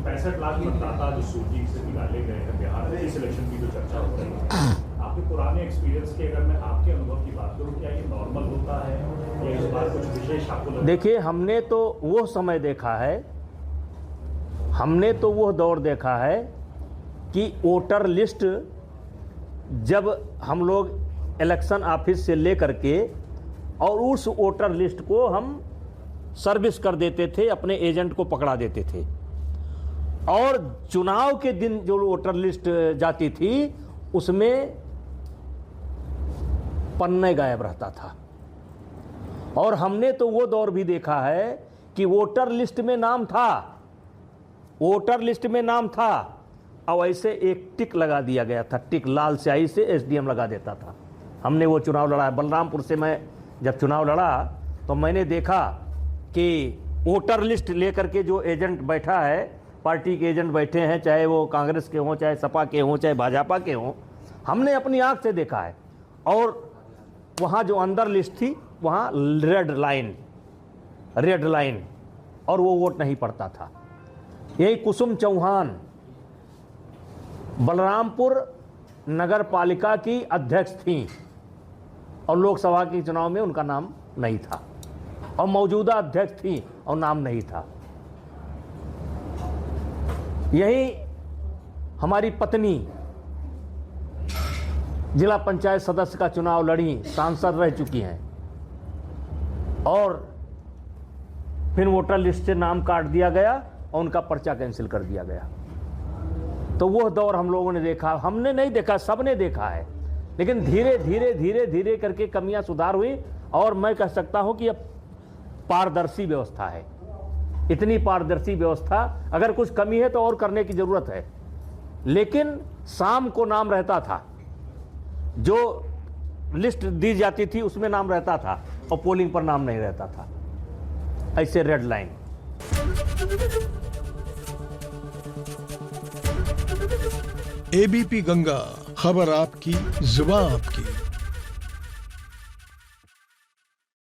65 लाख मतदाता जो सूची से निकाले गए हैं बिहार में, इस इलेक्शन की जो चर्चा हो रही है, आपके पुराने एक्सपीरियंस की अगर मैं आपके अनुभव की बात करूं, क्या ये नॉर्मल होता है या इस बार कुछ विशेष आपको लगता है? देखिए, हमने तो वो समय देखा है, हमने तो वो दौर देखा है कि वोटर लिस्ट जब हम लोग इलेक्शन ऑफिस से लेकर के और उस वोटर लिस्ट को हम सर्विस कर देते थे, अपने एजेंट को पकड़ा देते थे, और चुनाव के दिन जो वोटर लिस्ट जाती थी उसमें पन्ने गायब रहता था। और हमने तो वो दौर भी देखा है कि वोटर लिस्ट में नाम था, वोटर लिस्ट में नाम था और ऐसे एक टिक लगा दिया गया था, टिक लाल स्याही से एसडीएम लगा देता था। हमने वो चुनाव लड़ा है बलरामपुर से। मैं जब चुनाव लड़ा तो मैंने देखा कि वोटर लिस्ट लेकर के जो एजेंट बैठा है, पार्टी के एजेंट बैठे हैं, चाहे वो कांग्रेस के हों, चाहे सपा के हों, चाहे भाजपा के हों, हमने अपनी आंख से देखा है। और वहाँ जो अंदर लिस्ट थी वहाँ रेड लाइन और वो वोट नहीं पड़ता था। यही कुसुम चौहान बलरामपुर नगर पालिका की अध्यक्ष थी और लोकसभा के चुनाव में उनका नाम नहीं था, और मौजूदा अध्यक्ष थी और नाम नहीं था। यही हमारी पत्नी जिला पंचायत सदस्य का चुनाव लड़ी, सांसद रह चुकी हैं, और फिर वोटर लिस्ट से नाम काट दिया गया और उनका पर्चा कैंसिल कर दिया गया। तो वह दौर हम लोगों ने देखा, हमने नहीं देखा, सबने देखा है। लेकिन धीरे धीरे धीरे धीरे करके कमियां सुधार हुई, और मैं कह सकता हूं कि अब पारदर्शी व्यवस्था है। इतनी पारदर्शी व्यवस्था, अगर कुछ कमी है तो और करने की जरूरत है। लेकिन शाम को नाम रहता था, जो लिस्ट दी जाती थी उसमें नाम रहता था और पोलिंग पर नाम नहीं रहता था। ऐसे रेड लाइन। एबीपी गंगा, खबर आपकी, जुबान आपकी।